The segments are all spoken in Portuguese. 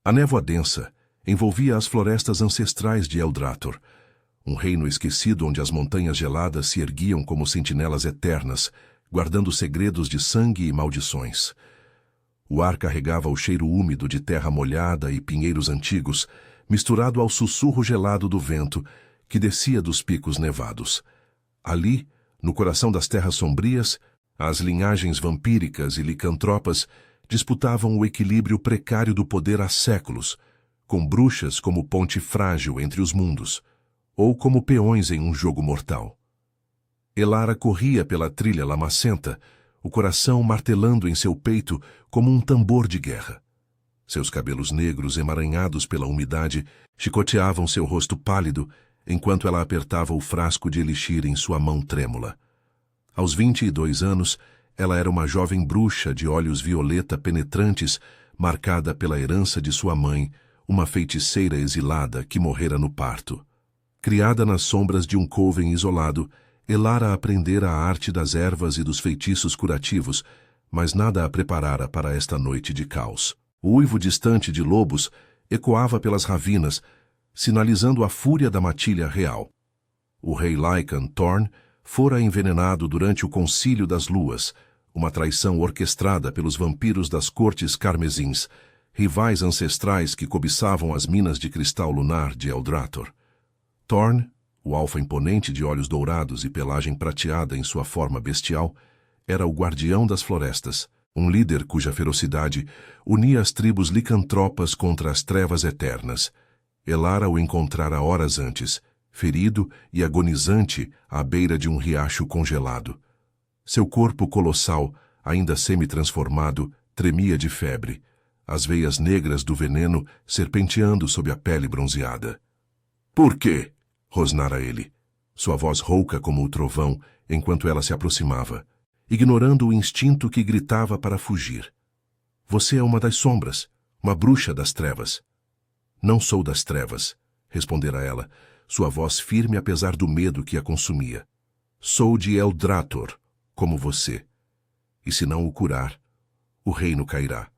A névoa densa envolvia as florestas ancestrais de Eldrator, um reino esquecido onde as montanhas geladas se erguiam como sentinelas eternas, guardando segredos de sangue e maldições. O ar carregava o cheiro úmido de terra molhada e pinheiros antigos, misturado ao sussurro gelado do vento que descia dos picos nevados. Ali, no coração das terras sombrias, as linhagens vampíricas e licantropas disputavam o equilíbrio precário do poder há séculos, com bruxas como ponte frágil entre os mundos, ou como peões em um jogo mortal. Elara corria pela trilha lamacenta, o coração martelando em seu peito como um tambor de guerra. Seus cabelos negros emaranhados pela umidade chicoteavam seu rosto pálido, enquanto ela apertava o frasco de elixir em sua mão trêmula. Aos 22 anos, ela era uma jovem bruxa de olhos violeta penetrantes, marcada pela herança de sua mãe, uma feiticeira exilada que morrera no parto. Criada nas sombras de um coven isolado, Elara aprendera a arte das ervas e dos feitiços curativos, mas nada a preparara para esta noite de caos. O uivo distante de lobos ecoava pelas ravinas, sinalizando a fúria da matilha real. O rei Lycan Thorn fora envenenado durante o Concílio das Luas, uma traição orquestrada pelos vampiros das cortes carmesins, rivais ancestrais que cobiçavam as minas de cristal lunar de Eldrator. Thorn, o alfa imponente de olhos dourados e pelagem prateada em sua forma bestial, era o guardião das florestas, um líder cuja ferocidade unia as tribos licantropas contra as trevas eternas. Elara o encontrara horas antes, ferido e agonizante à beira de um riacho congelado. Seu corpo colossal, ainda semi-transformado, tremia de febre, as veias negras do veneno serpenteando sob a pele bronzeada. "Por quê?" rosnara ele, sua voz rouca como o trovão, enquanto ela se aproximava, ignorando o instinto que gritava para fugir. "Você é uma das sombras, uma bruxa das trevas." "Não sou das trevas", respondera ela, sua voz firme apesar do medo que a consumia. "Sou de Eldrator, como você. E se não o curar, o reino cairá."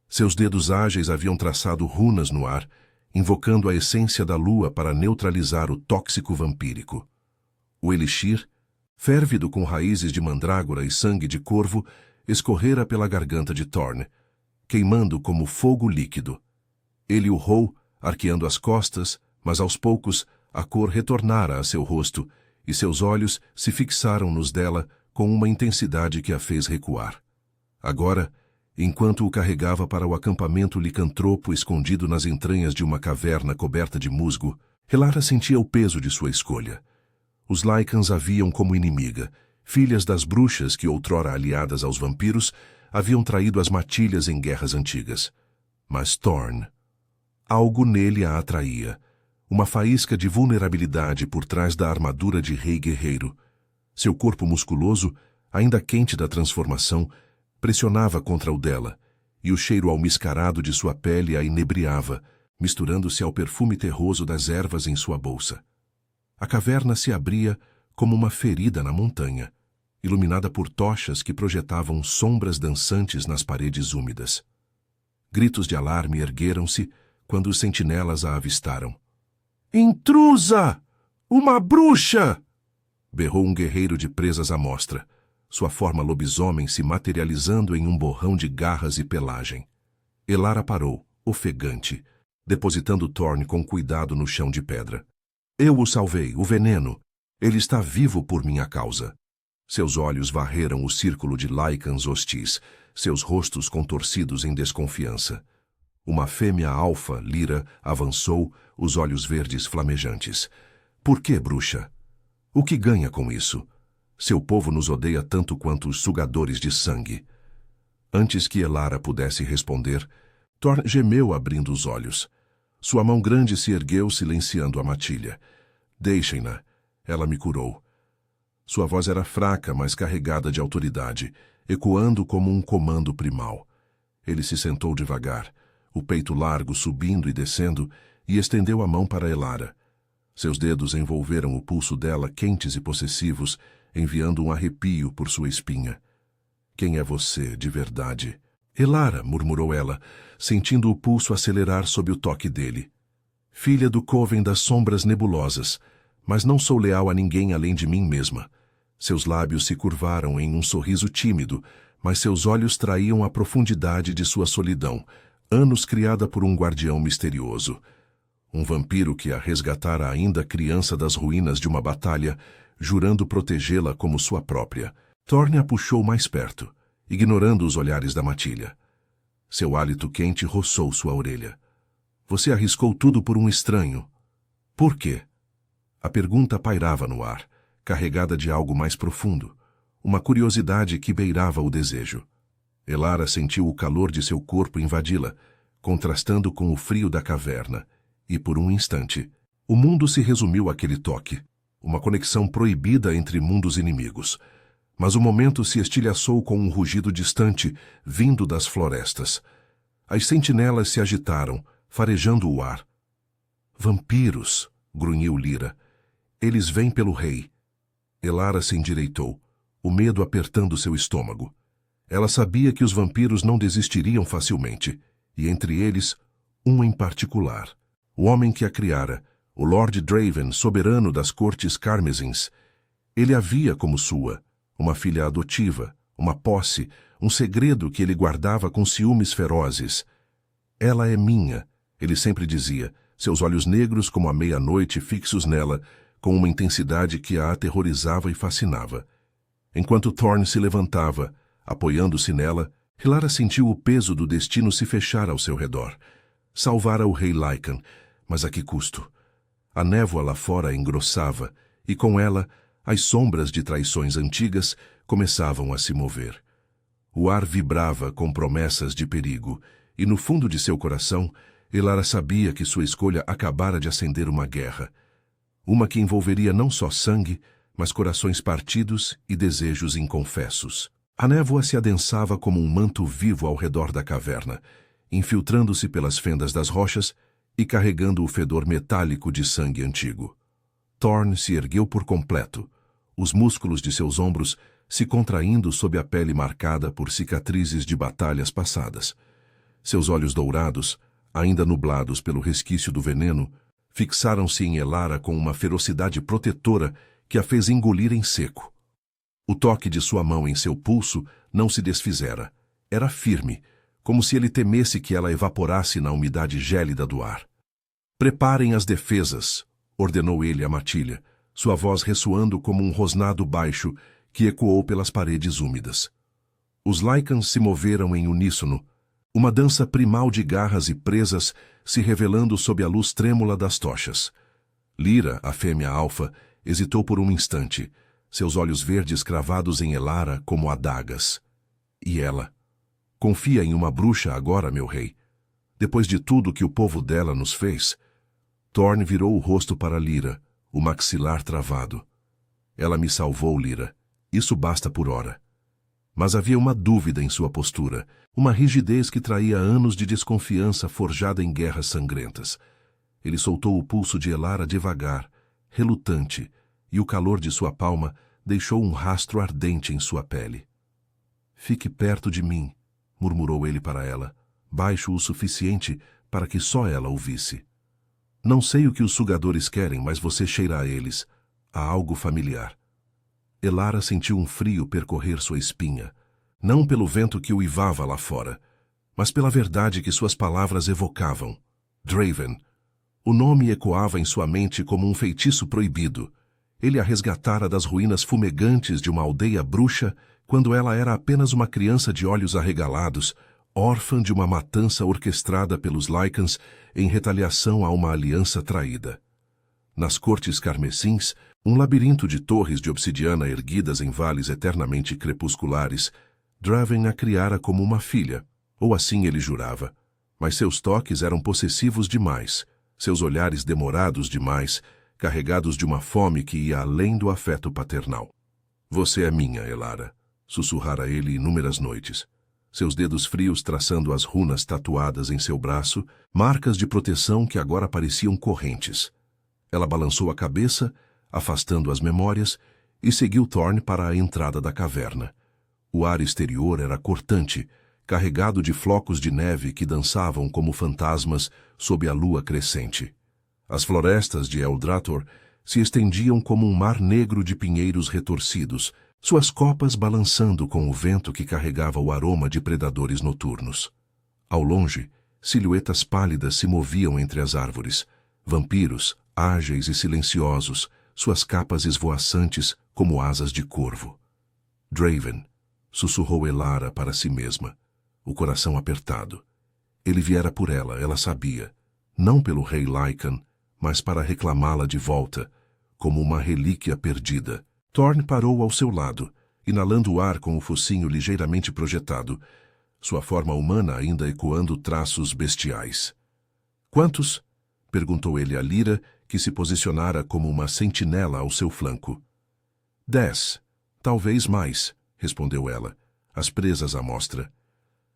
Seus dedos ágeis haviam traçado runas no ar, invocando a essência da lua para neutralizar o tóxico vampírico. O elixir, férvido com raízes de mandrágora e sangue de corvo, escorrera pela garganta de Thorn, queimando como fogo líquido. Ele urrou, arqueando as costas, mas aos poucos a cor retornara a seu rosto e seus olhos se fixaram nos dela com uma intensidade que a fez recuar. Agora, enquanto o carregava para o acampamento licantropo escondido nas entranhas de uma caverna coberta de musgo, Elara sentia o peso de sua escolha. Os Lycans a viam como inimiga, filhas das bruxas que, outrora aliadas aos vampiros, haviam traído as matilhas em guerras antigas. Mas Thorn, algo nele a atraía, uma faísca de vulnerabilidade por trás da armadura de rei guerreiro. Seu corpo musculoso, ainda quente da transformação, pressionava contra o dela, e o cheiro almiscarado de sua pele a inebriava, misturando-se ao perfume terroso das ervas em sua bolsa. A caverna se abria como uma ferida na montanha, iluminada por tochas que projetavam sombras dançantes nas paredes úmidas. Gritos de alarme ergueram-se quando os sentinelas a avistaram. "Intrusa! Uma bruxa!" berrou um guerreiro de presas à mostra, sua forma lobisomem se materializando em um borrão de garras e pelagem. Elara parou, ofegante, depositando Thorn com cuidado no chão de pedra. "Eu o salvei, o veneno. Ele está vivo por minha causa." Seus olhos varreram o círculo de Lycans hostis, seus rostos contorcidos em desconfiança. Uma fêmea alfa, Lyra, avançou, os olhos verdes flamejantes. "Por que, bruxa? O que ganha com isso? Seu povo nos odeia tanto quanto os sugadores de sangue." Antes que Elara pudesse responder, Thorn gemeu abrindo os olhos. Sua mão grande se ergueu silenciando a matilha. "Deixem-na. Ela me curou." Sua voz era fraca, mas carregada de autoridade, ecoando como um comando primal. Ele se sentou devagar, o peito largo subindo e descendo, e estendeu a mão para Elara. Seus dedos envolveram o pulso dela quentes e possessivos, enviando um arrepio por sua espinha. "Quem é você, de verdade?" Elara, murmurou ela, sentindo o pulso acelerar sob o toque dele. Filha do Coven das sombras nebulosas, mas não sou leal a ninguém além de mim mesma. Seus lábios se curvaram em um sorriso tímido, mas seus olhos traíam a profundidade de sua solidão, anos criada por um guardião misterioso. Um vampiro que a resgatara ainda criança das ruínas de uma batalha, jurando protegê-la como sua própria. Thorne a puxou mais perto, ignorando os olhares da matilha. Seu hálito quente roçou sua orelha. Você arriscou tudo por um estranho. Por quê? A pergunta pairava no ar, carregada de algo mais profundo, uma curiosidade que beirava o desejo. Elara sentiu o calor de seu corpo invadi-la, contrastando com o frio da caverna, e por um instante, o mundo se resumiu àquele toque, uma conexão proibida entre mundos inimigos. Mas o momento se estilhaçou com um rugido distante, vindo das florestas. As sentinelas se agitaram, farejando o ar. Vampiros, grunhiu Lyra. Eles vêm pelo rei. Elara se endireitou, o medo apertando seu estômago. Ela sabia que os vampiros não desistiriam facilmente, e entre eles, um em particular. O homem que a criara, o Lord Draven, soberano das cortes carmesins. Ele a via como sua, uma filha adotiva, uma posse, um segredo que ele guardava com ciúmes ferozes. Ela é minha, ele sempre dizia, seus olhos negros como a meia-noite fixos nela, com uma intensidade que a aterrorizava e fascinava. Enquanto Thorne se levantava, apoiando-se nela, Elara sentiu o peso do destino se fechar ao seu redor. Salvara o rei Lycan, mas a que custo? A névoa lá fora engrossava, e com ela, as sombras de traições antigas começavam a se mover. O ar vibrava com promessas de perigo, e no fundo de seu coração, Elara sabia que sua escolha acabara de acender uma guerra. Uma que envolveria não só sangue, mas corações partidos e desejos inconfessos. A névoa se adensava como um manto vivo ao redor da caverna, infiltrando-se pelas fendas das rochas e carregando o fedor metálico de sangue antigo. Thorne se ergueu por completo, os músculos de seus ombros se contraindo sob a pele marcada por cicatrizes de batalhas passadas. Seus olhos dourados, ainda nublados pelo resquício do veneno, fixaram-se em Elara com uma ferocidade protetora que a fez engolir em seco. O toque de sua mão em seu pulso não se desfizera. Era firme, como se ele temesse que ela evaporasse na umidade gélida do ar. Preparem as defesas, ordenou ele à matilha, sua voz ressoando como um rosnado baixo que ecoou pelas paredes úmidas. Os Lycans se moveram em uníssono, uma dança primal de garras e presas se revelando sob a luz trêmula das tochas. Lyra, a fêmea alfa, hesitou por um instante, seus olhos verdes cravados em Elara como adagas. E ela? Confia em uma bruxa agora, meu rei. Depois de tudo que o povo dela nos fez. Thorne virou o rosto para Lyra, o maxilar travado. Ela me salvou, Lyra. Isso basta por hora. Mas havia uma dúvida em sua postura, uma rigidez que traía anos de desconfiança forjada em guerras sangrentas. Ele soltou o pulso de Elara devagar, relutante, e o calor de sua palma deixou um rastro ardente em sua pele. Fique perto de mim, murmurou ele para ela, baixo o suficiente para que só ela ouvisse. Não sei o que os sugadores querem, mas você cheira a eles. Há algo familiar. Elara sentiu um frio percorrer sua espinha, não pelo vento que uivava lá fora, mas pela verdade que suas palavras evocavam. Draven. O nome ecoava em sua mente como um feitiço proibido. Ele a resgatara das ruínas fumegantes de uma aldeia bruxa quando ela era apenas uma criança de olhos arregalados, órfã de uma matança orquestrada pelos Lycans em retaliação a uma aliança traída. Nas cortes carmesins, um labirinto de torres de obsidiana erguidas em vales eternamente crepusculares, Draven a criara como uma filha, ou assim ele jurava. Mas seus toques eram possessivos demais, seus olhares demorados demais, carregados de uma fome que ia além do afeto paternal. Você é minha, Elara, sussurrara ele inúmeras noites. Seus dedos frios traçando as runas tatuadas em seu braço, marcas de proteção que agora pareciam correntes. Ela balançou a cabeça, afastando as memórias, e seguiu Thorne para a entrada da caverna. O ar exterior era cortante, carregado de flocos de neve que dançavam como fantasmas sob a lua crescente. As florestas de Eldrator se estendiam como um mar negro de pinheiros retorcidos, suas copas balançando com o vento que carregava o aroma de predadores noturnos. Ao longe, silhuetas pálidas se moviam entre as árvores, vampiros, ágeis e silenciosos, suas capas esvoaçantes como asas de corvo. Draven, sussurrou Elara para si mesma, o coração apertado. Ele viera por ela, ela sabia, não pelo rei Lycan, mas para reclamá-la de volta, como uma relíquia perdida. Thorn parou ao seu lado, inalando o ar com o focinho ligeiramente projetado, sua forma humana ainda ecoando traços bestiais. Quantos? Perguntou ele a Lyra, que se posicionara como uma sentinela ao seu flanco. 10, talvez mais, respondeu ela, as presas à mostra.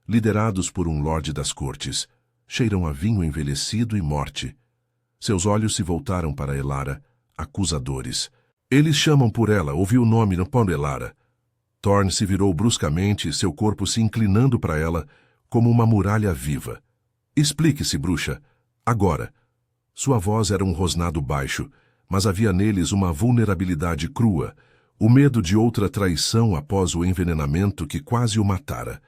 Liderados por um lorde das cortes, cheiram a vinho envelhecido e morte. Seus olhos se voltaram para Elara, acusadores. Eles chamam por ela, ouviu o nome no pão de Elara. Thorn se virou bruscamente, seu corpo se inclinando para ela, como uma muralha viva. Explique-se, bruxa. Agora. Sua voz era um rosnado baixo, mas havia neles uma vulnerabilidade crua, o medo de outra traição após o envenenamento que quase o matara.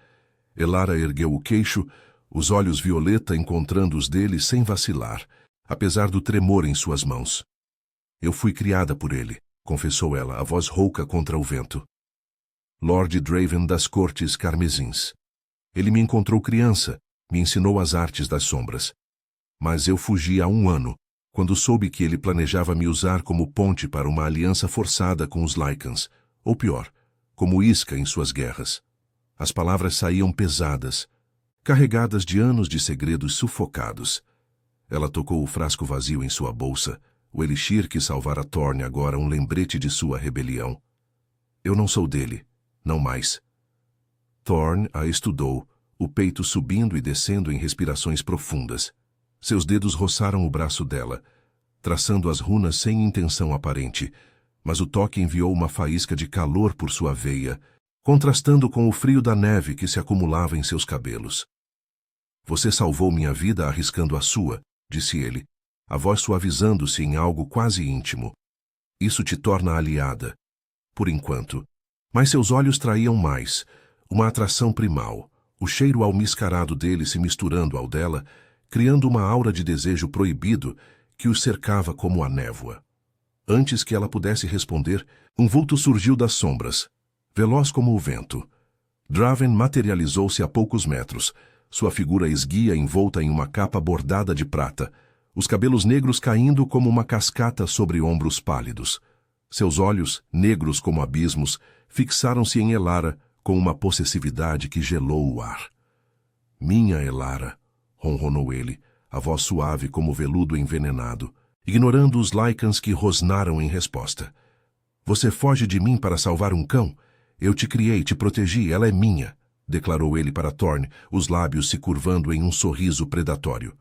Elara ergueu o queixo, os olhos violeta encontrando os dele sem vacilar, apesar do tremor em suas mãos. Eu fui criada por ele, confessou ela, a voz rouca contra o vento. Lord Draven das Cortes Carmesins. Ele me encontrou criança, me ensinou as artes das sombras. Mas eu fugi há 1 ano, quando soube que ele planejava me usar como ponte para uma aliança forçada com os Lycans, ou pior, como isca em suas guerras. As palavras saíam pesadas, carregadas de anos de segredos sufocados. Ela tocou o frasco vazio em sua bolsa, o elixir que salvara Thorn agora um lembrete de sua rebelião. Eu não sou dele, não mais. Thorn a estudou, o peito subindo e descendo em respirações profundas. Seus dedos roçaram o braço dela, traçando as runas sem intenção aparente, mas o toque enviou uma faísca de calor por sua veia, contrastando com o frio da neve que se acumulava em seus cabelos. Você salvou minha vida arriscando a sua, disse ele, a voz suavizando-se em algo quase íntimo. Isso te torna aliada, por enquanto. Mas seus olhos traíam mais, uma atração primal, o cheiro almiscarado dele se misturando ao dela, criando uma aura de desejo proibido que os cercava como a névoa. Antes que ela pudesse responder, um vulto surgiu das sombras, veloz como o vento. Draven materializou-se a poucos metros, sua figura esguia envolta em uma capa bordada de prata, os cabelos negros caindo como uma cascata sobre ombros pálidos. Seus olhos, negros como abismos, fixaram-se em Elara com uma possessividade que gelou o ar. Minha Elara, ronronou ele, a voz suave como veludo envenenado, ignorando os Lycans que rosnaram em resposta. Você foge de mim para salvar um cão? Eu te criei, te protegi, ela é minha, declarou ele para Thorn, os lábios se curvando em um sorriso predatório.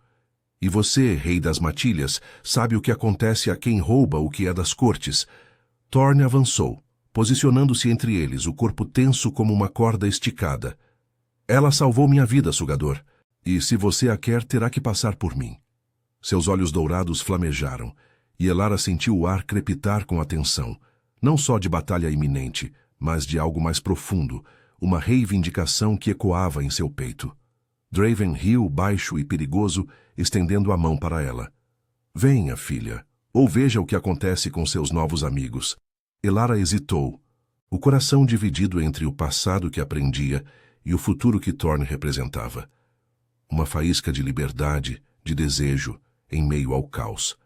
E você, rei das matilhas, sabe o que acontece a quem rouba o que é das cortes. Thorn avançou, posicionando-se entre eles, o corpo tenso como uma corda esticada. Ela salvou minha vida, sugador, e se você a quer, terá que passar por mim. Seus olhos dourados flamejaram, e Elara sentiu o ar crepitar com a tensão, não só de batalha iminente, mas de algo mais profundo, uma reivindicação que ecoava em seu peito. Draven riu baixo e perigoso, estendendo a mão para ela. Venha, filha, ou veja o que acontece com seus novos amigos. Elara hesitou, o coração dividido entre o passado que aprendia e o futuro que Thorn representava. Uma faísca de liberdade, de desejo, em meio ao caos.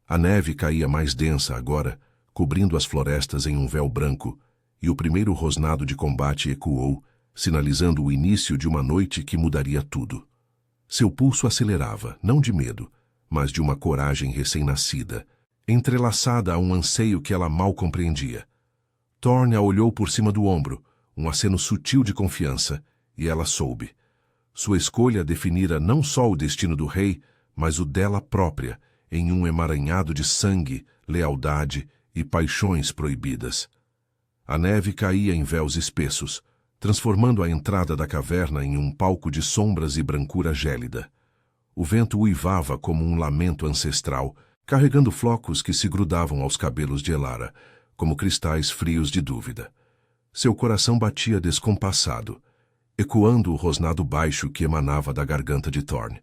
A neve caía mais densa agora, cobrindo as florestas em um véu branco, e o primeiro rosnado de combate ecoou, sinalizando o início de uma noite que mudaria tudo. Seu pulso acelerava, não de medo, mas de uma coragem recém-nascida, entrelaçada a um anseio que ela mal compreendia. Thorn a olhou por cima do ombro, um aceno sutil de confiança, e ela soube. Sua escolha definira não só o destino do rei, mas o dela própria, em um emaranhado de sangue, lealdade e paixões proibidas. A neve caía em véus espessos, transformando a entrada da caverna em um palco de sombras e brancura gélida. O vento uivava como um lamento ancestral, carregando flocos que se grudavam aos cabelos de Elara, como cristais frios de dúvida. Seu coração batia descompassado, ecoando o rosnado baixo que emanava da garganta de Thorn.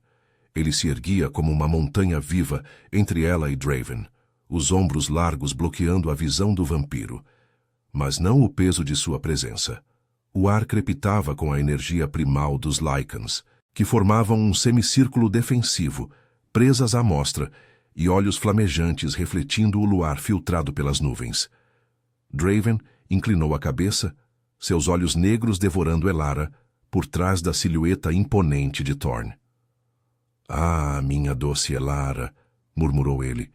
Ele se erguia como uma montanha viva entre ela e Draven, os ombros largos bloqueando a visão do vampiro, mas não o peso de sua presença. O ar crepitava com a energia primal dos Lycans, que formavam um semicírculo defensivo, presas à mostra, e olhos flamejantes refletindo o luar filtrado pelas nuvens. Draven inclinou a cabeça, seus olhos negros devorando Elara, por trás da silhueta imponente de Thorn. "Ah, minha doce Elara", murmurou ele,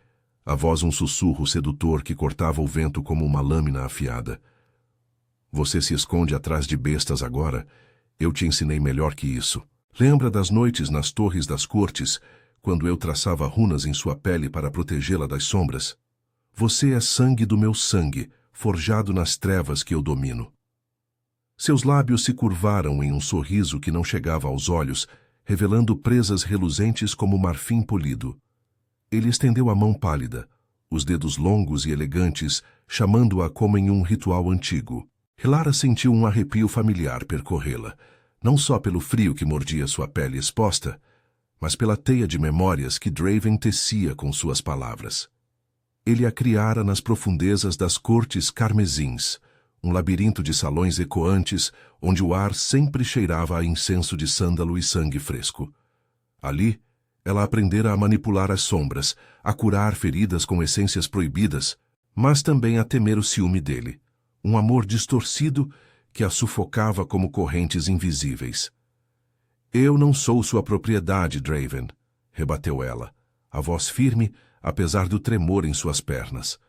a voz um sussurro sedutor que cortava o vento como uma lâmina afiada. "Você se esconde atrás de bestas agora? Eu te ensinei melhor que isso. Lembra das noites nas torres das cortes, quando eu traçava runas em sua pele para protegê-la das sombras? Você é sangue do meu sangue, forjado nas trevas que eu domino." Seus lábios se curvaram em um sorriso que não chegava aos olhos, revelando presas reluzentes como marfim polido. Ele estendeu a mão pálida, os dedos longos e elegantes, chamando-a como em um ritual antigo. Elara sentiu um arrepio familiar percorrê-la, não só pelo frio que mordia sua pele exposta, mas pela teia de memórias que Draven tecia com suas palavras. Ele a criara nas profundezas das cortes carmesins, um labirinto de salões ecoantes onde o ar sempre cheirava a incenso de sândalo e sangue fresco. Ali, ela aprendera a manipular as sombras, a curar feridas com essências proibidas, mas também a temer o ciúme dele, um amor distorcido que a sufocava como correntes invisíveis. "Eu não sou sua propriedade, Draven", rebateu ela, a voz firme, apesar do tremor em suas pernas.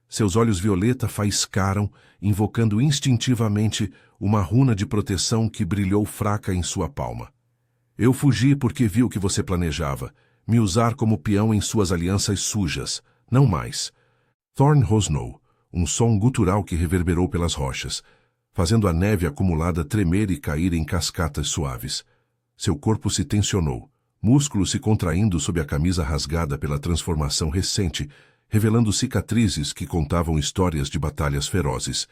Seus olhos violeta faiscaram, invocando instintivamente uma runa de proteção que brilhou fraca em sua palma. "Eu fugi porque vi o que você planejava, me usar como peão em suas alianças sujas, não mais." Thorn rosnou, um som gutural que reverberou pelas rochas, fazendo a neve acumulada tremer e cair em cascatas suaves. Seu corpo se tensionou, músculos se contraindo sob a camisa rasgada pela transformação recente, revelando cicatrizes que contavam histórias de batalhas ferozes.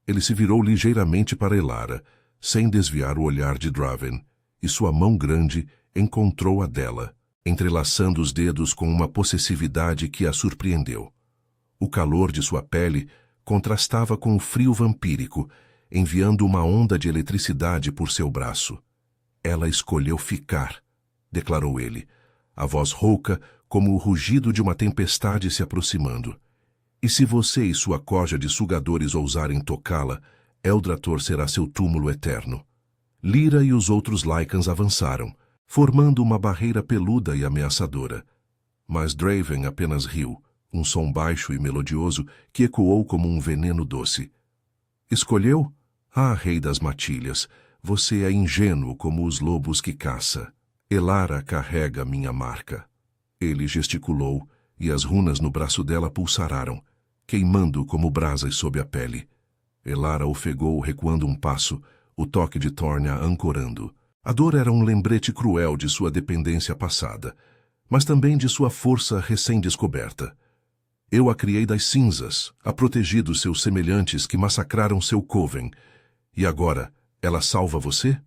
Ele se virou ligeiramente para Elara, sem desviar o olhar de Draven, e sua mão grande encontrou a dela, entrelaçando os dedos com uma possessividade que a surpreendeu. O calor de sua pele contrastava com o frio vampírico, enviando uma onda de eletricidade por seu braço. "Ela escolheu ficar", declarou ele, a voz rouca como o rugido de uma tempestade se aproximando. "E se você e sua corja de sugadores ousarem tocá-la, Eldrator será seu túmulo eterno." Lyra e os outros Lycans avançaram, formando uma barreira peluda e ameaçadora. Mas Draven apenas riu, um som baixo e melodioso que ecoou como um veneno doce. "Escolheu? Ah, rei das matilhas, você é ingênuo como os lobos que caça. Elara carrega minha marca." Ele gesticulou, e as runas no braço dela pulsararam, queimando como brasas sob a pele. Elara ofegou, recuando um passo, o toque de Thorn a ancorando. A dor era um lembrete cruel de sua dependência passada, mas também de sua força recém-descoberta. "Eu a criei das cinzas, a protegi dos seus semelhantes que massacraram seu coven. E agora, ela salva você?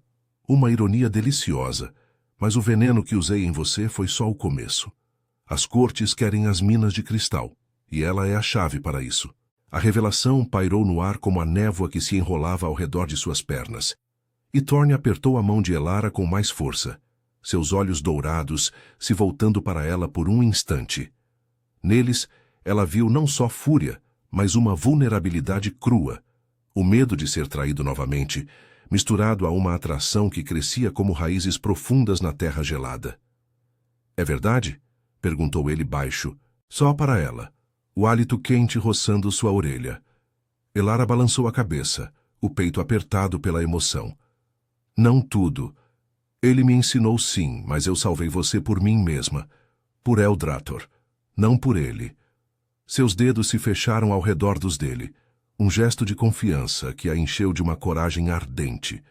Uma ironia deliciosa, mas o veneno que usei em você foi só o começo. As cortes querem as minas de cristal, e ela é a chave para isso." A revelação pairou no ar como a névoa que se enrolava ao redor de suas pernas. E Thorn apertou a mão de Elara com mais força, seus olhos dourados se voltando para ela por um instante. Neles, ela viu não só fúria, mas uma vulnerabilidade crua, o medo de ser traído novamente, misturado a uma atração que crescia como raízes profundas na terra gelada. "É verdade?" perguntou ele baixo, só para ela, o hálito quente roçando sua orelha. Elara balançou a cabeça, o peito apertado pela emoção. "Não tudo. Ele me ensinou sim, mas eu salvei você por mim mesma, por Eldrator, não por ele." Seus dedos se fecharam ao redor dos dele, Um gesto de confiança que a encheu de uma coragem ardente,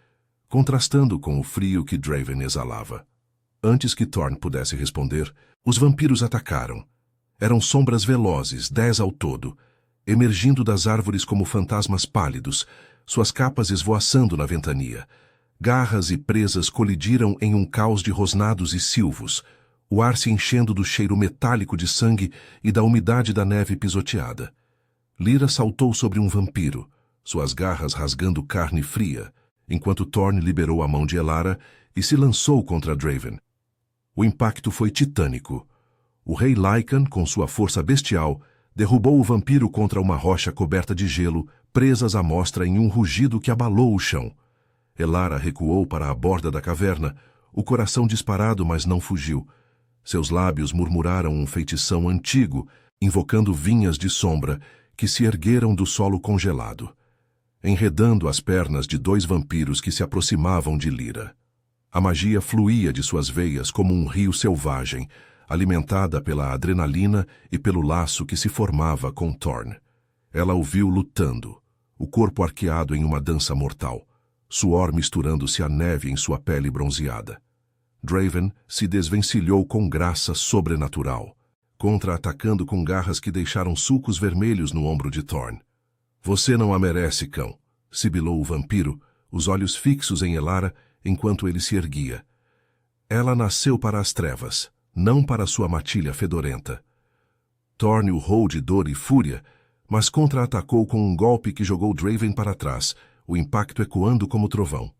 contrastando com o frio que Draven exalava. Antes que Thorn pudesse responder, os vampiros atacaram. Eram sombras velozes, 10 ao todo, emergindo das árvores como fantasmas pálidos, suas capas esvoaçando na ventania. Garras e presas colidiram em um caos de rosnados e silvos, o ar se enchendo do cheiro metálico de sangue e da umidade da neve pisoteada. Lyra saltou sobre um vampiro, suas garras rasgando carne fria, enquanto Thorn liberou a mão de Elara e se lançou contra Draven. O impacto foi titânico. O rei Lycan, com sua força bestial, derrubou o vampiro contra uma rocha coberta de gelo, presas à mostra em um rugido que abalou o chão. Elara recuou para a borda da caverna, o coração disparado, mas não fugiu. Seus lábios murmuraram um feitição antigo, invocando vinhas de sombra que se ergueram do solo congelado, enredando as pernas de 2 vampiros que se aproximavam de Lyra. A magia fluía de suas veias como um rio selvagem, alimentada pela adrenalina e pelo laço que se formava com Thorn. Ela o viu lutando, o corpo arqueado em uma dança mortal, suor misturando-se à neve em sua pele bronzeada. Draven se desvencilhou com graça sobrenatural, contra-atacando com garras que deixaram sulcos vermelhos no ombro de Thorn. Você não a merece, cão, sibilou o vampiro, os olhos fixos em Elara enquanto ele se erguia. Ela nasceu para as trevas, não para sua matilha fedorenta. Thorn urrou de dor e fúria, mas contra-atacou com um golpe que jogou Draven para trás, o impacto ecoando como trovão.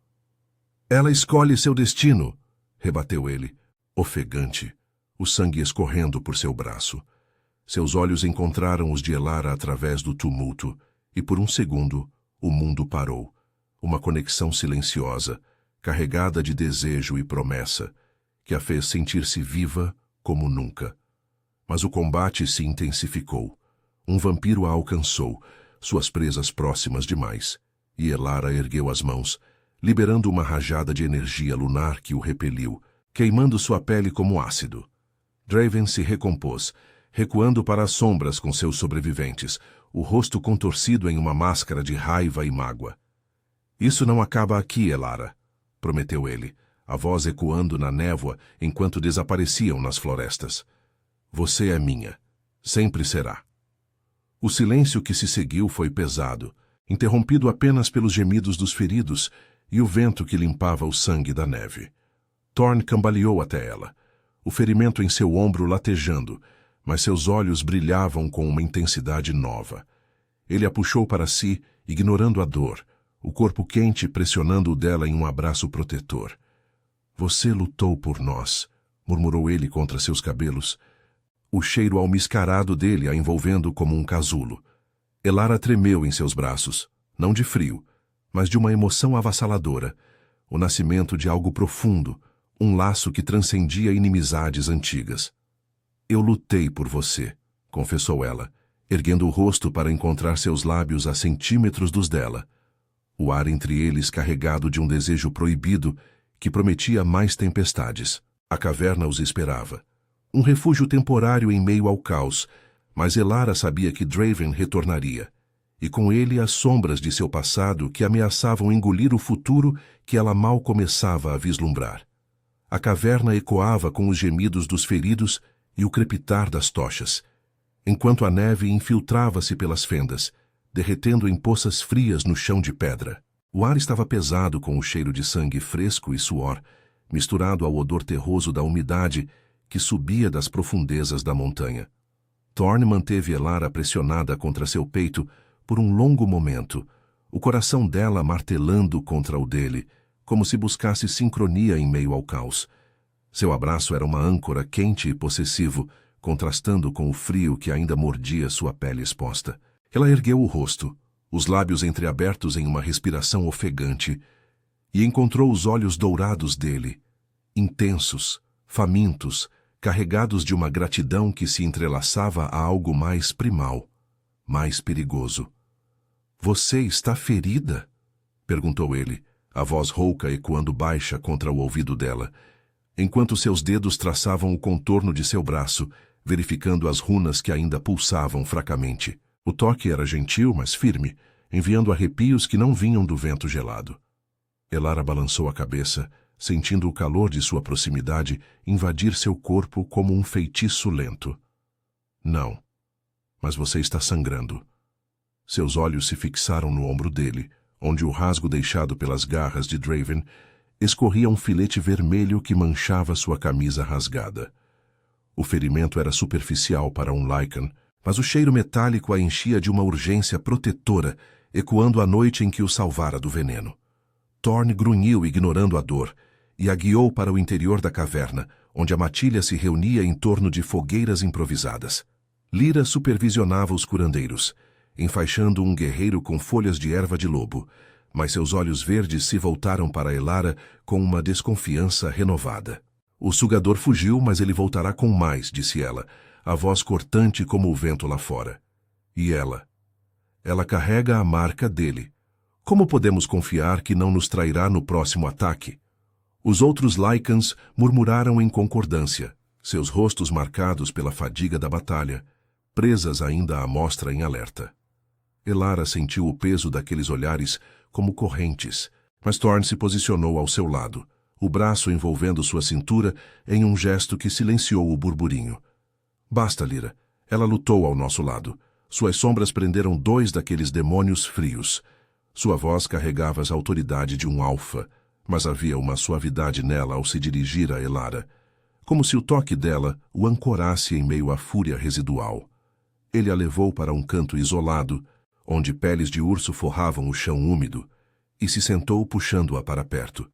Ela escolhe seu destino, rebateu ele, ofegante, o sangue escorrendo por seu braço. Seus olhos encontraram os de Elara através do tumulto, e por um segundo o mundo parou. Uma conexão silenciosa, carregada de desejo e promessa, que a fez sentir-se viva como nunca. Mas o combate se intensificou. Um vampiro a alcançou, suas presas próximas demais, e Elara ergueu as mãos, liberando uma rajada de energia lunar que o repeliu, queimando sua pele como ácido. Draven se recompôs, recuando para as sombras com seus sobreviventes, o rosto contorcido em uma máscara de raiva e mágoa. Isso não acaba aqui, Elara, prometeu ele, a voz ecoando na névoa enquanto desapareciam nas florestas. Você é minha. Sempre será. O silêncio que se seguiu foi pesado, interrompido apenas pelos gemidos dos feridos e o vento que limpava o sangue da neve. Thorn cambaleou até ela, o ferimento em seu ombro latejando, mas seus olhos brilhavam com uma intensidade nova. Ele a puxou para si, ignorando a dor, o corpo quente pressionando o dela em um abraço protetor. Você lutou por nós, murmurou ele contra seus cabelos, o cheiro almiscarado dele a envolvendo como um casulo. Elara tremeu em seus braços, não de frio, mas de uma emoção avassaladora, o nascimento de algo profundo, um laço que transcendia inimizades antigas. Eu lutei por você, confessou ela, erguendo o rosto para encontrar seus lábios a centímetros dos dela, o ar entre eles carregado de um desejo proibido que prometia mais tempestades. A caverna os esperava. Um refúgio temporário em meio ao caos, mas Elara sabia que Draven retornaria, e com ele as sombras de seu passado que ameaçavam engolir o futuro que ela mal começava a vislumbrar. A caverna ecoava com os gemidos dos feridos e o crepitar das tochas, enquanto a neve infiltrava-se pelas fendas, derretendo em poças frias no chão de pedra. O ar estava pesado com o cheiro de sangue fresco e suor, misturado ao odor terroso da umidade que subia das profundezas da montanha. Thorn manteve Elara pressionada contra seu peito por um longo momento, o coração dela martelando contra o dele, como se buscasse sincronia em meio ao caos. Seu abraço era uma âncora quente e possessivo, contrastando com o frio que ainda mordia sua pele exposta. Ela ergueu o rosto, os lábios entreabertos em uma respiração ofegante, e encontrou os olhos dourados dele, intensos, famintos, carregados de uma gratidão que se entrelaçava a algo mais primal, mais perigoso. Você está ferida? Perguntou ele, a voz rouca ecoando baixa contra o ouvido dela, enquanto seus dedos traçavam o contorno de seu braço, verificando as runas que ainda pulsavam fracamente. O toque era gentil, mas firme, enviando arrepios que não vinham do vento gelado. Elara balançou a cabeça, sentindo o calor de sua proximidade invadir seu corpo como um feitiço lento. Não, mas você está sangrando. Seus olhos se fixaram no ombro dele, onde o rasgo deixado pelas garras de Draven escorria um filete vermelho que manchava sua camisa rasgada. O ferimento era superficial para um Lycan, mas o cheiro metálico a enchia de uma urgência protetora, ecoando a noite em que o salvara do veneno. Thorn grunhiu ignorando a dor, e a guiou para o interior da caverna, onde a matilha se reunia em torno de fogueiras improvisadas. Lyra supervisionava os curandeiros, enfaixando um guerreiro com folhas de erva de lobo, mas seus olhos verdes se voltaram para Elara com uma desconfiança renovada. O sugador fugiu, mas ele voltará com mais, disse ela, a voz cortante como o vento lá fora. E ela? Ela carrega a marca dele. Como podemos confiar que não nos trairá no próximo ataque? Os outros Lycans murmuraram em concordância, seus rostos marcados pela fadiga da batalha, presas ainda à mostra em alerta. Elara sentiu o peso daqueles olhares como correntes, mas Thorn se posicionou ao seu lado, o braço envolvendo sua cintura em um gesto que silenciou o burburinho. Basta, Lyra. Ela lutou ao nosso lado. Suas sombras prenderam 2 daqueles demônios frios. Sua voz carregava a autoridade de um alfa, mas havia uma suavidade nela ao se dirigir a Elara, como se o toque dela o ancorasse em meio à fúria residual. Ele a levou para um canto isolado, onde peles de urso forravam o chão úmido, e se sentou puxando-a para perto.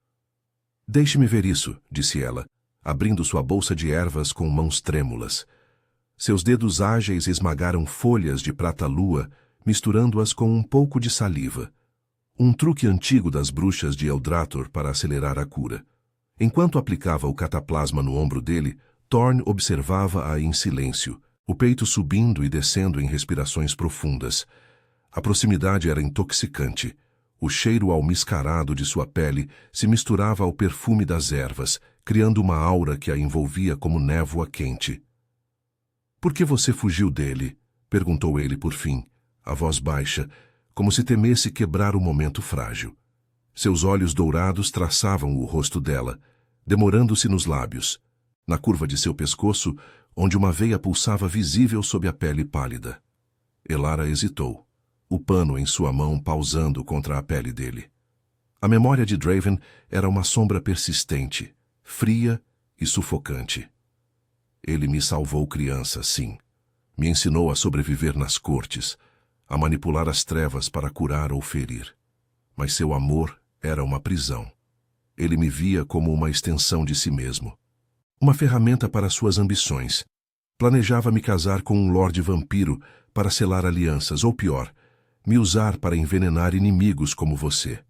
Deixe-me ver isso, disse ela, abrindo sua bolsa de ervas com mãos trêmulas. Seus dedos ágeis esmagaram folhas de prata-lua, misturando-as com um pouco de saliva. Um truque antigo das bruxas de Eldrator para acelerar a cura. Enquanto aplicava o cataplasma no ombro dele, Thorn observava-a em silêncio, o peito subindo e descendo em respirações profundas. A proximidade era intoxicante. O cheiro almiscarado de sua pele se misturava ao perfume das ervas, criando uma aura que a envolvia como névoa quente. "Por que você fugiu dele?" perguntou ele por fim, a voz baixa, como se temesse quebrar o momento frágil. Seus olhos dourados traçavam o rosto dela, demorando-se nos lábios, na curva de seu pescoço, onde uma veia pulsava visível sob a pele pálida. Elara hesitou, o pano em sua mão pausando contra a pele dele. A memória de Draven era uma sombra persistente, fria e sufocante. Ele me salvou criança, sim. Me ensinou a sobreviver nas cortes, a manipular as trevas para curar ou ferir. Mas seu amor era uma prisão. Ele me via como uma extensão de si mesmo. Uma ferramenta para suas ambições. Planejava me casar com um lorde vampiro para selar alianças, ou pior, me usar para envenenar inimigos como você.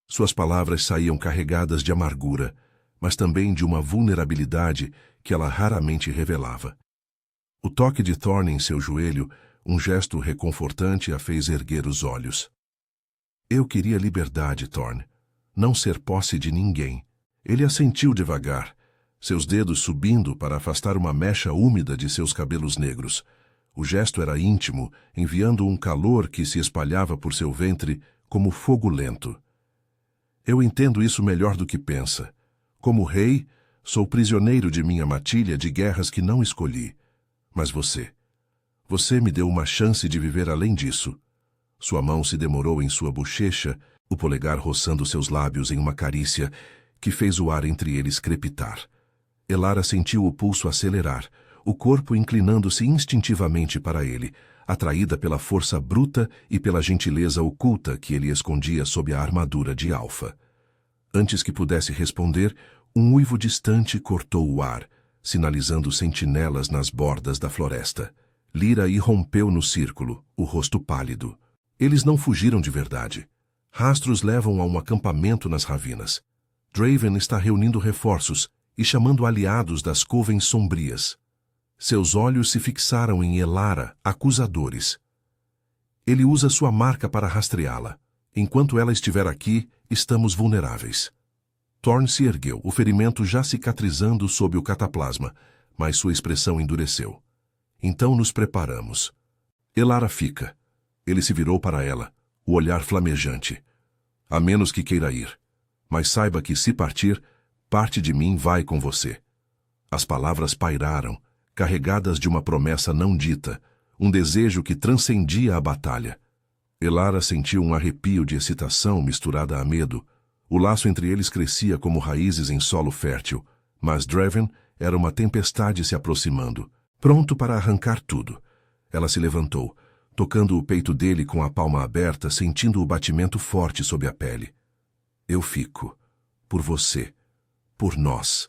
Suas palavras saíam carregadas de amargura, mas também de uma vulnerabilidade que ela raramente revelava. O toque de Thorn em seu joelho, um gesto reconfortante, a fez erguer os olhos. Eu queria liberdade, Thorn. Não ser posse de ninguém. Ele assentiu devagar, seus dedos subindo para afastar uma mecha úmida de seus cabelos negros. O gesto era íntimo, enviando um calor que se espalhava por seu ventre como fogo lento. Eu entendo isso melhor do que pensa. Como rei, sou prisioneiro de minha matilha de guerras que não escolhi. Mas você me deu uma chance de viver além disso. Sua mão se demorou em sua bochecha, o polegar roçando seus lábios em uma carícia que fez o ar entre eles crepitar. Elara sentiu o pulso acelerar, o corpo inclinando-se instintivamente para ele, atraída pela força bruta e pela gentileza oculta que ele escondia sob a armadura de Alfa. Antes que pudesse responder, um uivo distante cortou o ar, sinalizando sentinelas nas bordas da floresta. Lyra irrompeu no círculo, o rosto pálido. Eles não fugiram de verdade. Rastros levam a um acampamento nas ravinas. Draven está reunindo reforços e chamando aliados das covens sombrias. Seus olhos se fixaram em Elara, acusadores. Ele usa sua marca para rastreá-la. Enquanto ela estiver aqui, estamos vulneráveis. Thorn se ergueu, o ferimento já cicatrizando sob o cataplasma, mas sua expressão endureceu. Então nos preparamos. Elara fica. Ele se virou para ela, o olhar flamejante. A menos que queira ir. Mas saiba que, se partir, parte de mim vai com você. As palavras pairaram, carregadas de uma promessa não dita, um desejo que transcendia a batalha. Elara sentiu um arrepio de excitação misturada a medo. O laço entre eles crescia como raízes em solo fértil, mas Draven era uma tempestade se aproximando, pronto para arrancar tudo. Ela se levantou, tocando o peito dele com a palma aberta, sentindo o batimento forte sob a pele. Eu fico. Por você. Por nós.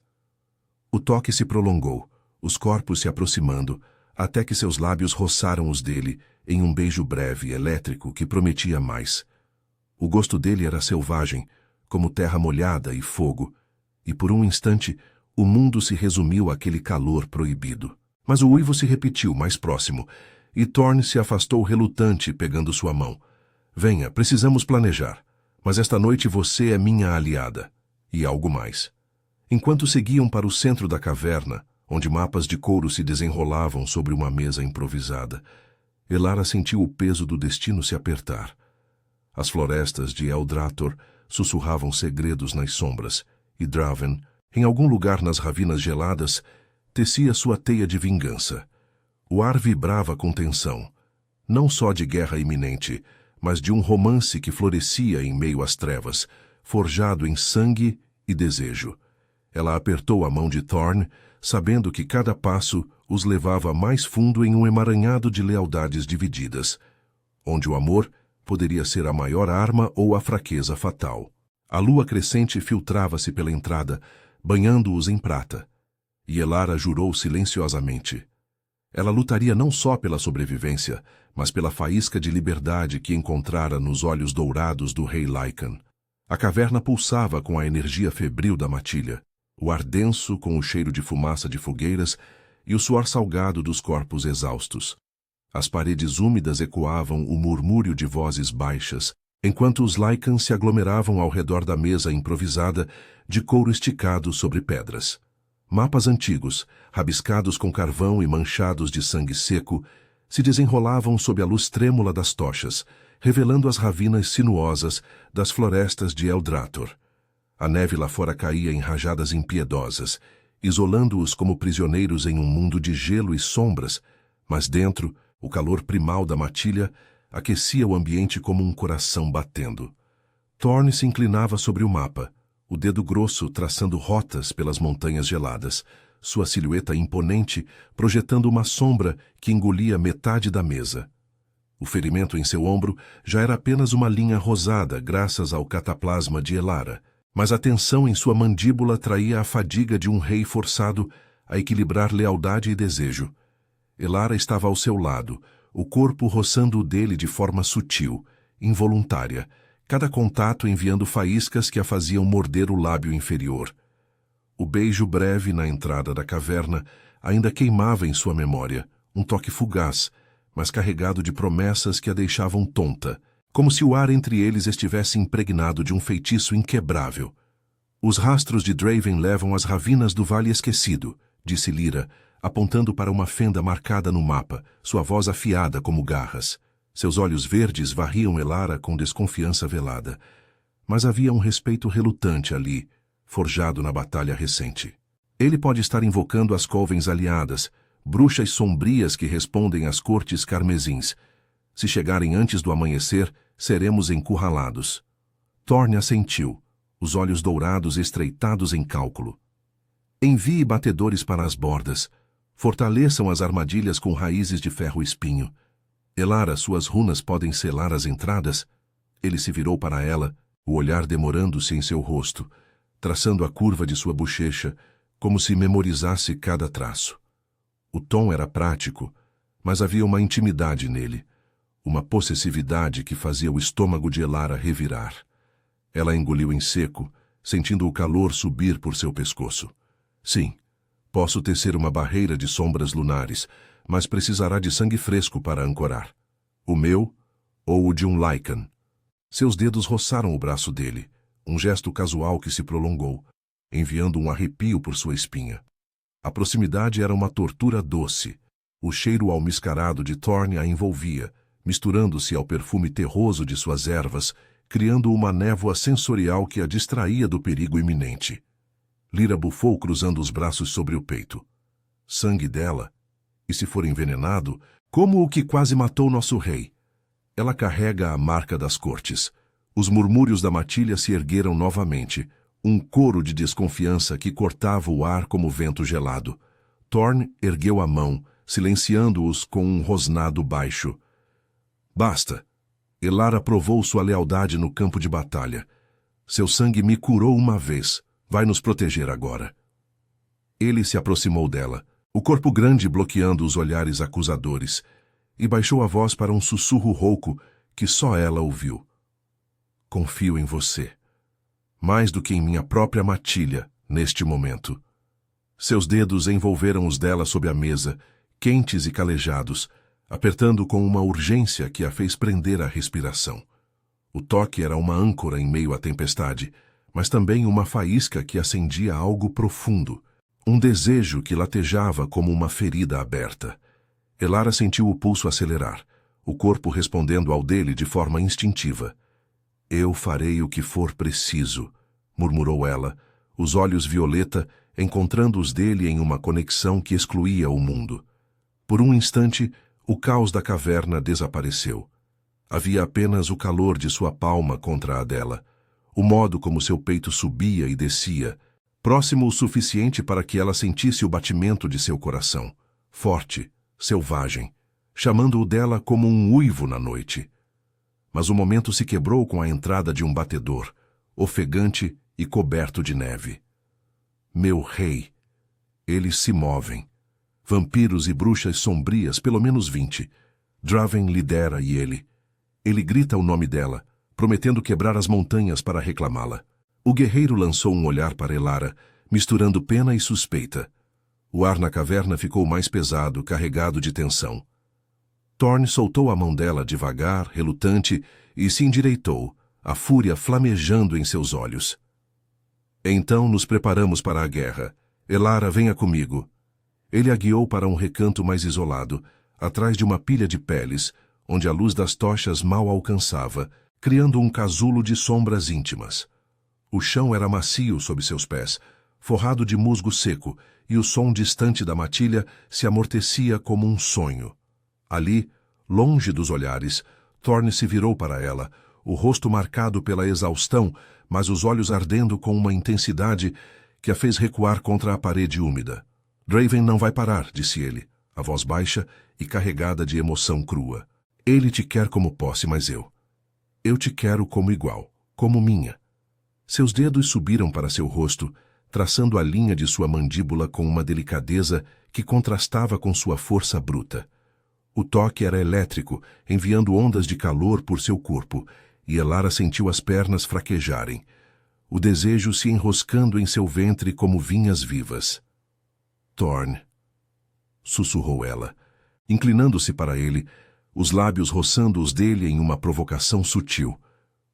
O toque se prolongou, os corpos se aproximando, até que seus lábios roçaram os dele em um beijo breve, elétrico, que prometia mais. O gosto dele era selvagem, como terra molhada e fogo, e por um instante o mundo se resumiu àquele calor proibido. Mas o uivo se repetiu mais próximo, e Thorne se afastou relutante, pegando sua mão. Venha, precisamos planejar, mas esta noite você é minha aliada. E algo mais. Enquanto seguiam para o centro da caverna, onde mapas de couro se desenrolavam sobre uma mesa improvisada, Elara sentiu o peso do destino se apertar. As florestas de Eldrator sussurravam segredos nas sombras, e Draven, em algum lugar nas ravinas geladas, tecia sua teia de vingança. O ar vibrava com tensão, não só de guerra iminente, mas de um romance que florescia em meio às trevas, forjado em sangue e desejo. Ela apertou a mão de Thorne, sabendo que cada passo os levava mais fundo em um emaranhado de lealdades divididas, onde o amor poderia ser a maior arma ou a fraqueza fatal. A lua crescente filtrava-se pela entrada, banhando-os em prata, e Elara jurou silenciosamente. Ela lutaria não só pela sobrevivência, mas pela faísca de liberdade que encontrara nos olhos dourados do rei Lycan. A caverna pulsava com a energia febril da matilha, o ar denso com o cheiro de fumaça de fogueiras e o suor salgado dos corpos exaustos. As paredes úmidas ecoavam o murmúrio de vozes baixas, enquanto os Lycans se aglomeravam ao redor da mesa improvisada de couro esticado sobre pedras. Mapas antigos, rabiscados com carvão e manchados de sangue seco, se desenrolavam sob a luz trêmula das tochas, revelando as ravinas sinuosas das florestas de Eldrator. A neve lá fora caía em rajadas impiedosas, isolando-os como prisioneiros em um mundo de gelo e sombras, mas dentro, o calor primal da matilha aquecia o ambiente como um coração batendo. Thorne se inclinava sobre o mapa, o dedo grosso traçando rotas pelas montanhas geladas, sua silhueta imponente projetando uma sombra que engolia metade da mesa. O ferimento em seu ombro já era apenas uma linha rosada graças ao cataplasma de Elara, mas a tensão em sua mandíbula traía a fadiga de um rei forçado a equilibrar lealdade e desejo. Elara estava ao seu lado, o corpo roçando o dele de forma sutil, involuntária, cada contato enviando faíscas que a faziam morder o lábio inferior. O beijo breve na entrada da caverna ainda queimava em sua memória, um toque fugaz, mas carregado de promessas que a deixavam tonta, como se o ar entre eles estivesse impregnado de um feitiço inquebrável. Os rastros de Draven levam às ravinas do Vale Esquecido, disse Lyra, apontando para uma fenda marcada no mapa, sua voz afiada como garras. Seus olhos verdes varriam Elara com desconfiança velada. Mas havia um respeito relutante ali, forjado na batalha recente. Ele pode estar invocando as Covens aliadas, bruxas sombrias que respondem às cortes carmesins. Se chegarem antes do amanhecer, seremos encurralados. Thorne assentiu, os olhos dourados estreitados em cálculo. Envie batedores para as bordas. Fortaleçam as armadilhas com raízes de ferro-espinho. Elara, suas runas podem selar as entradas? Ele se virou para ela, o olhar demorando-se em seu rosto, traçando a curva de sua bochecha, como se memorizasse cada traço. O tom era prático, mas havia uma intimidade nele, uma possessividade que fazia o estômago de Elara revirar. Ela engoliu em seco, sentindo o calor subir por seu pescoço. Sim, posso tecer uma barreira de sombras lunares, mas precisará de sangue fresco para ancorar. O meu ou o de um Lycan. Seus dedos roçaram o braço dele, um gesto casual que se prolongou, enviando um arrepio por sua espinha. A proximidade era uma tortura doce. O cheiro almiscarado de Thorne a envolvia, misturando-se ao perfume terroso de suas ervas, criando uma névoa sensorial que a distraía do perigo iminente. Lyra bufou cruzando os braços sobre o peito. Sangue dela? E se for envenenado, como o que quase matou nosso rei? Ela carrega a marca das cortes. Os murmúrios da matilha se ergueram novamente, um coro de desconfiança que cortava o ar como vento gelado. Thorne ergueu a mão, silenciando-os com um rosnado baixo. Basta. Elara provou sua lealdade no campo de batalha. Seu sangue me curou uma vez. Vai nos proteger agora. Ele se aproximou dela, o corpo grande bloqueando os olhares acusadores, e baixou a voz para um sussurro rouco que só ela ouviu. Confio em você. Mais do que em minha própria matilha, neste momento. Seus dedos envolveram os dela sob a mesa, quentes e calejados, apertando com uma urgência que a fez prender a respiração. O toque era uma âncora em meio à tempestade, mas também uma faísca que acendia algo profundo, um desejo que latejava como uma ferida aberta. Elara sentiu o pulso acelerar, o corpo respondendo ao dele de forma instintiva. Eu farei o que for preciso, murmurou ela, os olhos violeta encontrando os dele em uma conexão que excluía o mundo. Por um instante, o caos da caverna desapareceu. Havia apenas o calor de sua palma contra a dela, o modo como seu peito subia e descia, próximo o suficiente para que ela sentisse o batimento de seu coração, forte, selvagem, chamando-o dela como um uivo na noite. Mas o momento se quebrou com a entrada de um batedor, ofegante e coberto de neve. Meu rei! Eles se movem. Vampiros e bruxas sombrias, pelo menos 20. Draven lidera e ele. Ele grita o nome dela, prometendo quebrar as montanhas para reclamá-la. O guerreiro lançou um olhar para Elara, misturando pena e suspeita. O ar na caverna ficou mais pesado, carregado de tensão. Thorne soltou a mão dela devagar, relutante, e se endireitou, a fúria flamejando em seus olhos. Então nos preparamos para a guerra. Elara, venha comigo. Ele a guiou para um recanto mais isolado, atrás de uma pilha de peles, onde a luz das tochas mal alcançava, criando um casulo de sombras íntimas. O chão era macio sob seus pés, forrado de musgo seco, e o som distante da matilha se amortecia como um sonho. Ali, longe dos olhares, Thorne se virou para ela, o rosto marcado pela exaustão, mas os olhos ardendo com uma intensidade que a fez recuar contra a parede úmida. Draven não vai parar, disse ele, a voz baixa e carregada de emoção crua. Ele te quer como posse, mas eu te quero como igual, como minha. Seus dedos subiram para seu rosto, traçando a linha de sua mandíbula com uma delicadeza que contrastava com sua força bruta. O toque era elétrico, enviando ondas de calor por seu corpo, e Elara sentiu as pernas fraquejarem, o desejo se enroscando em seu ventre como vinhas vivas. Thorne, sussurrou ela, inclinando-se para ele, os lábios roçando os dele em uma provocação sutil.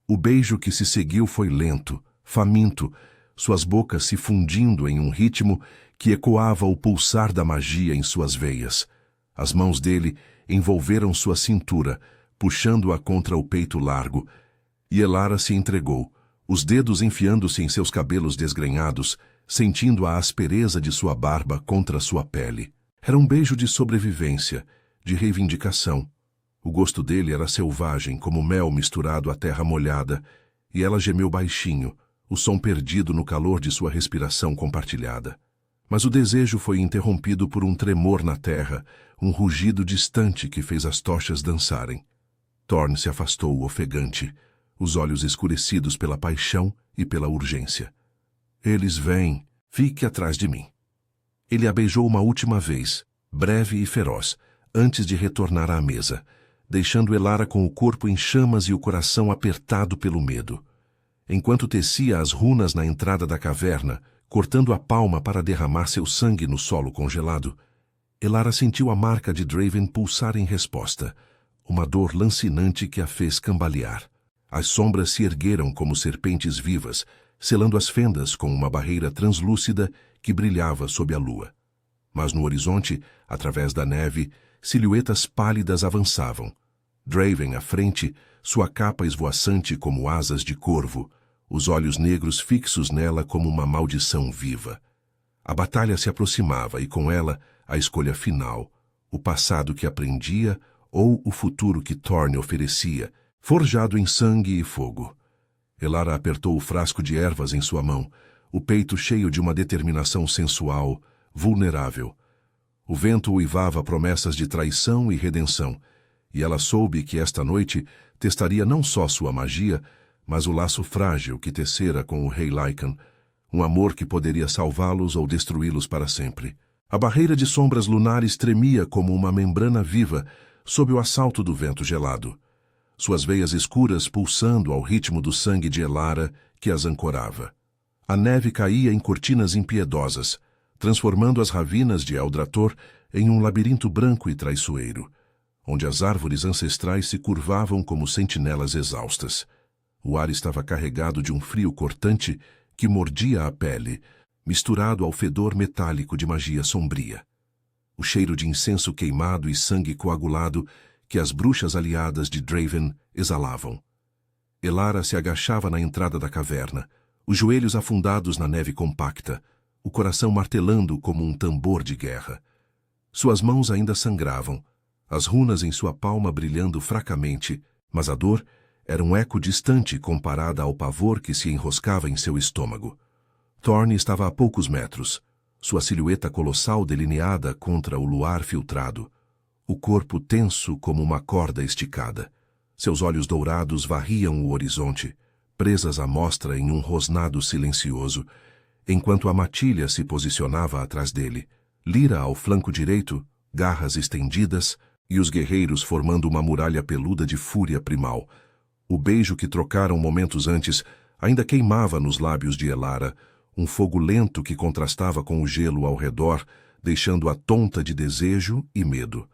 O beijo que se seguiu foi lento, faminto, suas bocas se fundindo em um ritmo que ecoava o pulsar da magia em suas veias. As mãos dele envolveram sua cintura, puxando-a contra o peito largo, e Elara se entregou, os dedos enfiando-se em seus cabelos desgrenhados, sentindo a aspereza de sua barba contra sua pele. Era um beijo de sobrevivência, de reivindicação. O gosto dele era selvagem, como mel misturado à terra molhada, e ela gemeu baixinho, o som perdido no calor de sua respiração compartilhada. Mas o desejo foi interrompido por um tremor na terra, um rugido distante que fez as tochas dançarem. Thorne se afastou, ofegante, os olhos escurecidos pela paixão e pela urgência. Eles vêm, fique atrás de mim. Ele a beijou uma última vez, breve e feroz, antes de retornar à mesa, deixando Elara com o corpo em chamas e o coração apertado pelo medo. Enquanto tecia as runas na entrada da caverna, cortando a palma para derramar seu sangue no solo congelado, Elara sentiu a marca de Draven pulsar em resposta, uma dor lancinante que a fez cambalear. As sombras se ergueram como serpentes vivas, selando as fendas com uma barreira translúcida que brilhava sob a lua. Mas no horizonte, através da neve, silhuetas pálidas avançavam. Draven à frente, sua capa esvoaçante como asas de corvo, os olhos negros fixos nela como uma maldição viva. A batalha se aproximava e com ela a escolha final, o passado que aprendia ou o futuro que Thorne oferecia, forjado em sangue e fogo. Elara apertou o frasco de ervas em sua mão, o peito cheio de uma determinação sensual, vulnerável. O vento uivava promessas de traição e redenção, e ela soube que esta noite testaria não só sua magia, mas o laço frágil que tecera com o rei Lycan, um amor que poderia salvá-los ou destruí-los para sempre. A barreira de sombras lunares tremia como uma membrana viva sob o assalto do vento gelado, suas veias escuras pulsando ao ritmo do sangue de Elara que as ancorava. A neve caía em cortinas impiedosas, transformando as ravinas de Eldrator em um labirinto branco e traiçoeiro, onde as árvores ancestrais se curvavam como sentinelas exaustas. O ar estava carregado de um frio cortante que mordia a pele, misturado ao fedor metálico de magia sombria. O cheiro de incenso queimado e sangue coagulado que as bruxas aliadas de Draven exalavam. Elara se agachava na entrada da caverna, os joelhos afundados na neve compacta, o coração martelando como um tambor de guerra. Suas mãos ainda sangravam, as runas em sua palma brilhando fracamente, mas a dor era um eco distante comparada ao pavor que se enroscava em seu estômago. Thorne estava a poucos metros, sua silhueta colossal delineada contra o luar filtrado, o corpo tenso como uma corda esticada. Seus olhos dourados varriam o horizonte, presas à mostra em um rosnado silencioso, enquanto a matilha se posicionava atrás dele, lira ao flanco direito, garras estendidas, e os guerreiros formando uma muralha peluda de fúria primal. O beijo que trocaram momentos antes ainda queimava nos lábios de Elara, um fogo lento que contrastava com o gelo ao redor, deixando-a tonta de desejo e medo.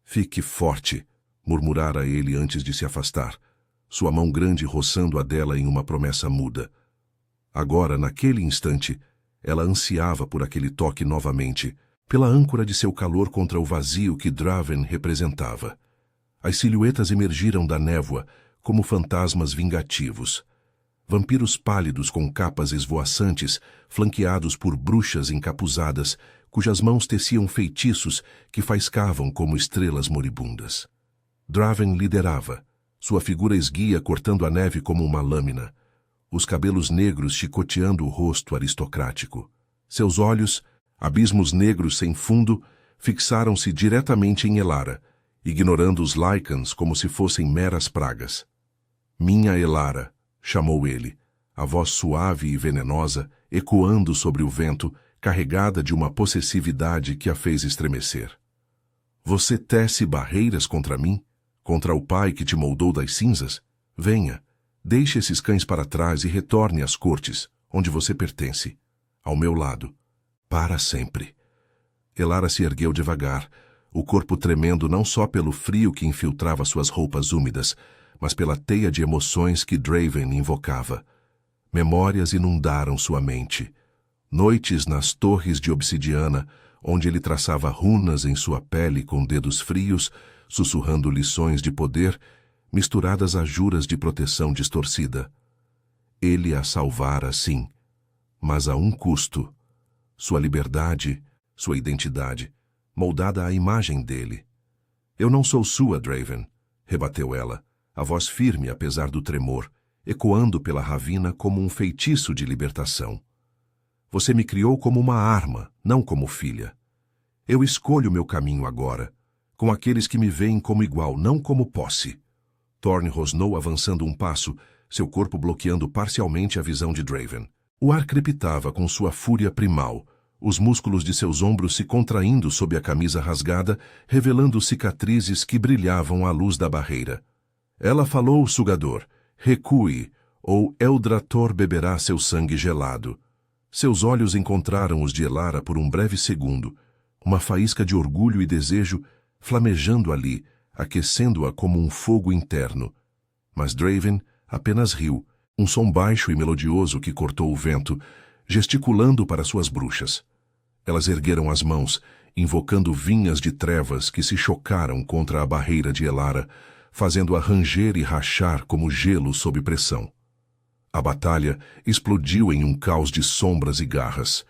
Fique forte, murmurara ele antes de se afastar, sua mão grande roçando a dela em uma promessa muda. Agora, naquele instante, ela ansiava por aquele toque novamente, pela âncora de seu calor contra o vazio que Draven representava. As silhuetas emergiram da névoa como fantasmas vingativos. Vampiros pálidos com capas esvoaçantes, flanqueados por bruxas encapuzadas, cujas mãos teciam feitiços que faiscavam como estrelas moribundas. Draven liderava, sua figura esguia cortando a neve como uma lâmina, os cabelos negros chicoteando o rosto aristocrático. Seus olhos, abismos negros sem fundo, fixaram-se diretamente em Elara, ignorando os Lycans como se fossem meras pragas. Minha Elara, chamou ele, a voz suave e venenosa, ecoando sobre o vento, carregada de uma possessividade que a fez estremecer. Você tece barreiras contra mim? Contra o pai que te moldou das cinzas? Venha, deixe esses cães para trás e retorne às cortes, onde você pertence, ao meu lado, para sempre. Elara se ergueu devagar, o corpo tremendo não só pelo frio que infiltrava suas roupas úmidas, mas pela teia de emoções que Draven invocava. Memórias inundaram sua mente. Noites nas torres de obsidiana, onde ele traçava runas em sua pele com dedos frios, sussurrando lições de poder, misturadas a juras de proteção distorcida. Ele a salvara, sim, mas a um custo. Sua liberdade, sua identidade, moldada à imagem dele. Eu não sou sua, Draven, rebateu ela, a voz firme apesar do tremor, ecoando pela ravina como um feitiço de libertação. Você me criou como uma arma, não como filha. Eu escolho meu caminho agora, com aqueles que me veem como igual, não como posse. Thorne rosnou avançando um passo, seu corpo bloqueando parcialmente a visão de Draven. O ar crepitava com sua fúria primal, os músculos de seus ombros se contraindo sob a camisa rasgada, revelando cicatrizes que brilhavam à luz da barreira. Ela falou, sugador, recue, ou Eldrator beberá seu sangue gelado. Seus olhos encontraram os de Elara por um breve segundo, uma faísca de orgulho e desejo flamejando ali, aquecendo-a como um fogo interno. Mas Draven apenas riu, um som baixo e melodioso que cortou o vento, gesticulando para suas bruxas. Elas ergueram as mãos, invocando vinhas de trevas que se chocaram contra a barreira de Elara, fazendo-a ranger e rachar como gelo sob pressão. A batalha explodiu em um caos de sombras e garras.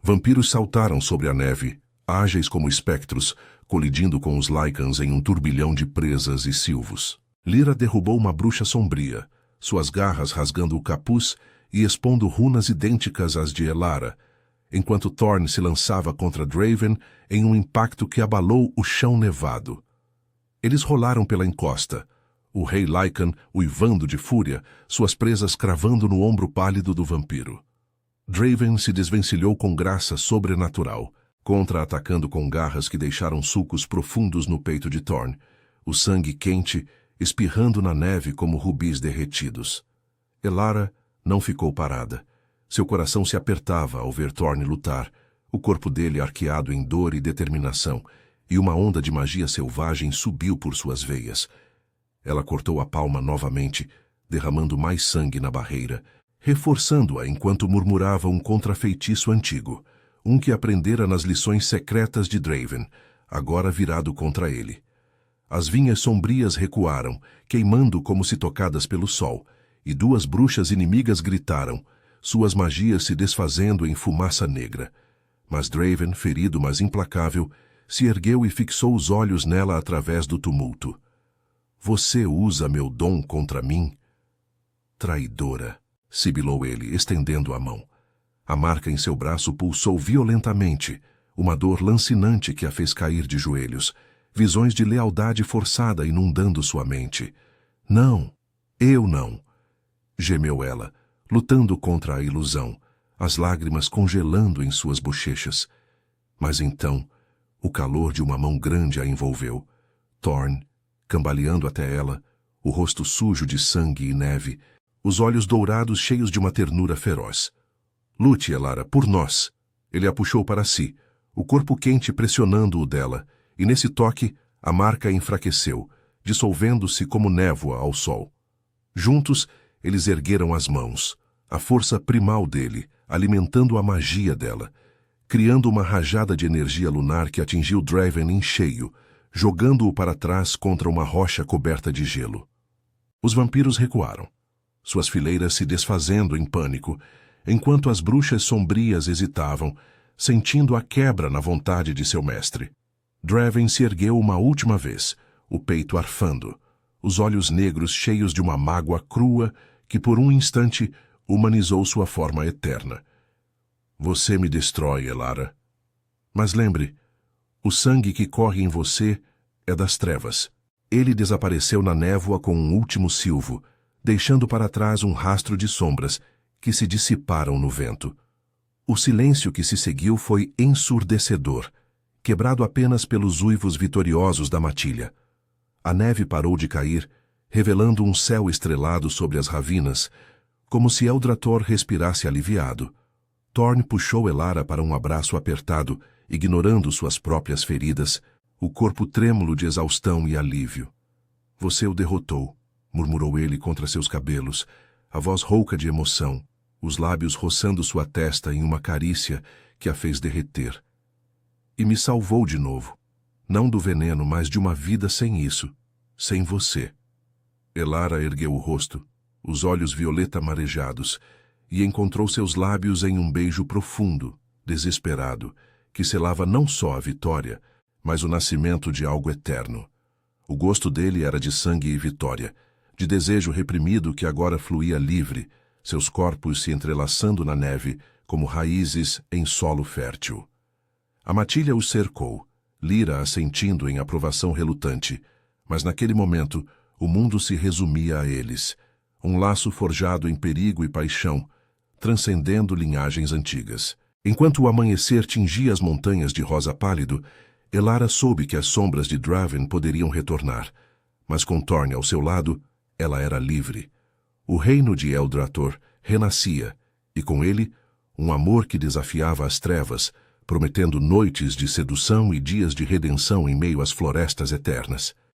Vampiros saltaram sobre a neve, ágeis como espectros, colidindo com os Lycans em um turbilhão de presas e silvos. Lyra derrubou uma bruxa sombria, suas garras rasgando o capuz e expondo runas idênticas às de Elara, enquanto Thorn se lançava contra Draven em um impacto que abalou o chão nevado. Eles rolaram pela encosta, o rei Lycan uivando de fúria, suas presas cravando no ombro pálido do vampiro. Draven se desvencilhou com graça sobrenatural, contra-atacando com garras que deixaram sulcos profundos no peito de Thorn, o sangue quente espirrando na neve como rubis derretidos. Elara não ficou parada. Seu coração se apertava ao ver Thorn lutar, o corpo dele arqueado em dor e determinação, e uma onda de magia selvagem subiu por suas veias. Ela cortou a palma novamente, derramando mais sangue na barreira, reforçando-a enquanto murmurava um contrafeitiço antigo, um que aprendera nas lições secretas de Draven, agora virado contra ele. As vinhas sombrias recuaram, queimando como se tocadas pelo sol, e duas bruxas inimigas gritaram, suas magias se desfazendo em fumaça negra. Mas Draven, ferido mas implacável, se ergueu e fixou os olhos nela através do tumulto. Você usa meu dom contra mim? Traidora, sibilou ele, estendendo a mão. A marca em seu braço pulsou violentamente, uma dor lancinante que a fez cair de joelhos, visões de lealdade forçada inundando sua mente. Não, eu não, gemeu ela, lutando contra a ilusão, as lágrimas congelando em suas bochechas. Mas então, o calor de uma mão grande a envolveu. Thorn, cambaleando até ela, o rosto sujo de sangue e neve, os olhos dourados cheios de uma ternura feroz. Lute, Elara, por nós. Ele a puxou para si, o corpo quente pressionando o dela, e nesse toque a marca enfraqueceu, dissolvendo-se como névoa ao sol. Juntos, eles ergueram as mãos, a força primal dele, alimentando a magia dela, criando uma rajada de energia lunar que atingiu Draven em cheio, jogando-o para trás contra uma rocha coberta de gelo. Os vampiros recuaram, suas fileiras se desfazendo em pânico, enquanto as bruxas sombrias hesitavam, sentindo a quebra na vontade de seu mestre. Draven se ergueu uma última vez, o peito arfando, os olhos negros cheios de uma mágoa crua que por um instante humanizou sua forma eterna. Você me destrói, Elara. Mas lembre, o sangue que corre em você é das trevas. Ele desapareceu na névoa com um último silvo, deixando para trás um rastro de sombras que se dissiparam no vento. O silêncio que se seguiu foi ensurdecedor, quebrado apenas pelos uivos vitoriosos da matilha. A neve parou de cair, revelando um céu estrelado sobre as ravinas, como se Eldrator respirasse aliviado. Thorn puxou Elara para um abraço apertado, ignorando suas próprias feridas, o corpo trêmulo de exaustão e alívio. Você o derrotou, murmurou ele contra seus cabelos, a voz rouca de emoção, os lábios roçando sua testa em uma carícia que a fez derreter. E me salvou de novo, não do veneno, mas de uma vida sem isso, sem você. Elara ergueu o rosto, os olhos violeta marejados, e encontrou seus lábios em um beijo profundo, desesperado, que selava não só a vitória, mas o nascimento de algo eterno. O gosto dele era de sangue e vitória, de desejo reprimido que agora fluía livre, seus corpos se entrelaçando na neve como raízes em solo fértil. A matilha os cercou, Lyra assentindo em aprovação relutante, mas naquele momento o mundo se resumia a eles, um laço forjado em perigo e paixão, transcendendo linhagens antigas. Enquanto o amanhecer tingia as montanhas de rosa pálido, Elara soube que as sombras de Draven poderiam retornar, mas com Thorn ao seu lado, ela era livre. O reino de Eldrator renascia, e com ele, um amor que desafiava as trevas, prometendo noites de sedução e dias de redenção em meio às florestas eternas.